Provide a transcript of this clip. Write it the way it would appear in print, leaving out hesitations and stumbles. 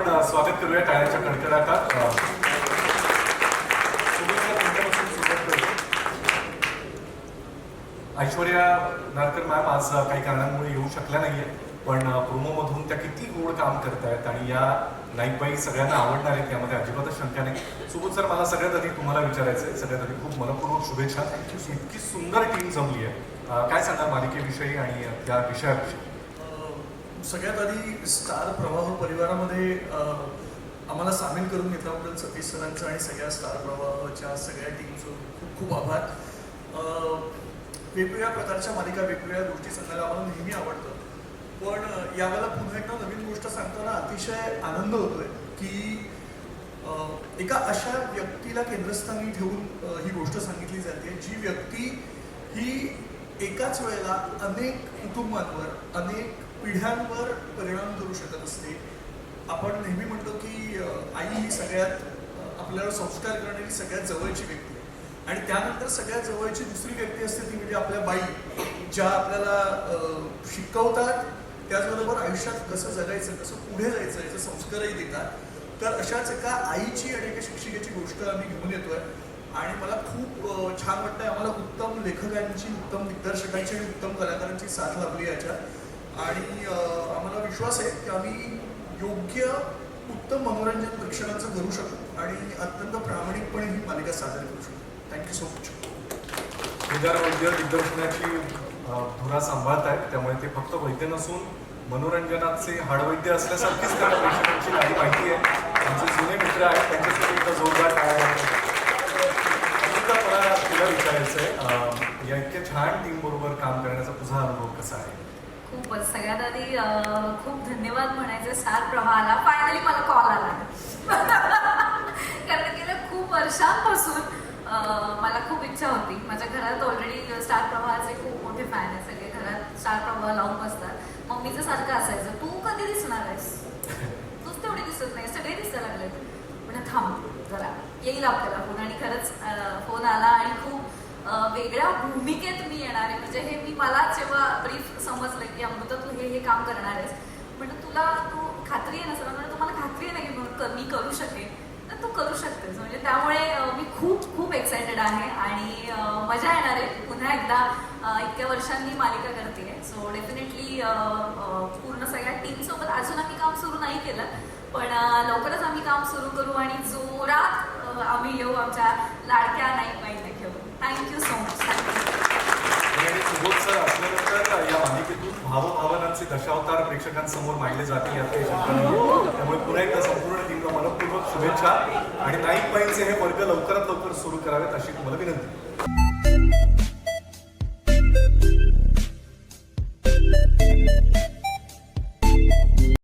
आपण स्वागत करूया टाळ्यांच्या कडकडाटात. ऐश्वर्या नारकर मॅम आज काही कारणांमुळे येऊ शकल्या नाहीये, पण प्रोमोमधून त्या किती गोड काम करतायत आणि या नाईकबाई सगळ्यांना आवडणार आहेत यामध्ये अजिबातच शंका नाही. सुबोध सर, मला सगळ्यात आधी तुम्हाला विचारायचं आहे, सगळ्यात आधी खूप मनपूर्वक शुभेच्छा. इतकी सुंदर टीम जमली आहे, काय सांगा मालिकेविषयी आणि त्या विषयाविषयी? सगळ्यात आधी स्टार प्रवाह परिवारामध्ये आम्हाला सामील करून घेतल्याबद्दल सतीश सरांचं आणि सगळ्या स्टार प्रवाहाच्या सगळ्या टीमचं खूप खूप आभार. वेगवेगळ्या प्रकारच्या मालिका, वेगवेगळ्या गोष्टी सांगायला आम्हाला नेहमी आवडतं, पण यावेळेला पुन्हा एकदा नवीन गोष्ट सांगताना अतिशय आनंद होतोय की एका अशा व्यक्तीला केंद्रस्थानी ठेवून ही गोष्ट सांगितली जाते, जी व्यक्ती ही एकाच वेळेला अनेक कुटुंबांवर, अनेक पिढ्यांवर परिणाम करू शकत असते. आपण नेहमी म्हणतो की आई ही सगळ्यात आपल्याला संस्कार करणारी सगळ्यात जवळची व्यक्ती आहे, आणि त्यानंतर सगळ्यात जवळची दुसरी व्यक्ती असते ती म्हणजे आपल्या बाई, ज्या आपल्याला शिकवतात, त्याचबरोबर आयुष्यात कसं जगायचं, कसं पुढे जायचं याचे संस्कारही देतात. तर अशाच एका आईची आणि एका शिक्षिकेची गोष्ट आम्ही घेऊन येतोय, आणि मला खूप छान वाटतंय. आम्हाला उत्तम लेखकांची, उत्तम दिग्दर्शकांची आणि उत्तम कलाकारांची साथ लाभली याच्यात, आणि आम्हाला विश्वास आहे की आम्ही योग्य उत्तम मनोरंजन प्रेक्षकांचं करू शकतो आणि अत्यंत प्रामाणिकपणे ही मालिका सादर करू शकतो. Thank you so much. Kedar Vaidya दिग्दर्शनाची धुरा सांभाळतायत, त्यामुळे ते फक्त वैद्य नसून मनोरंजनाचे हाडवैद्य असल्यासारखीच त्यांना प्रेक्षकांची काही माहिती आहे. आमचे जुने मित्र आहेत, त्यांच्यासाठी एकदा जोरदार टाळ्या. मला तुला विचारायचं आहे, या इतक्या छान टीम बरोबर काम करण्याचा तुझा अनुभव कसा आहे? खूपच. सगळ्यात आधी खूप धन्यवाद म्हणायचे स्टार प्रवाहाला. फायनली मला कॉल आला कारण गेल्या खूप वर्षांपासून मला खूप इच्छा होती. माझ्या घरात ऑलरेडी स्टार प्रवाहाचे खूप मोठे फॅन आहेत, सगळे घरात स्टार प्रवाह लावून बसतात. मम्मीचं सारखं असायचं, तू कधी दिसणार आहेस, तूच तेवढी दिसत नाही, सगळे दिसायला लागले. म्हणजे थांब जरा, येईल आपल्याला फोन. आणि खरंच फोन आला आणि खूप वेगळ्या भूमिकेत मी येणार आहे. म्हणजे हे मला जेव्हा ब्रीफ समजलं की अमृता तू हे काम करणार आहेस, म्हणजे तुला तू खात्री आहे ना सर, म्हणजे तुम्हाला खात्री आहे ना की मी करू शकेन, तर तू करू शकतेस. म्हणजे त्यामुळे मी खूप खूप एक्सायटेड आहे आणि मजा येणार आहे. पुन्हा एकदा इतक्या वर्षांनी मालिका करते, सो डेफिनेटली पूर्ण सगळ्या टीमसोबत अजून आम्ही काम सुरू नाही केलं, पण लवकरच आम्ही काम सुरू करू आणि जोरात आम्ही येऊ आमच्या लाडक्या नाईकबाईंना घेऊन. Thank you so much. आणि सुबोध सर असल्यानंतर या मालिकेतून भावभावनांचे दशावतार प्रेक्षकांसमोर मांडले जातील यात काही शंका नाही. त्यामुळे पुन्हा एकदा संपूर्ण टीमला मनपूर्वक शुभेच्छा, आणि नाईकबाईंचे हे वर्ग लवकरात लवकर सुरू करावेत अशी तुम्हाला विनंती.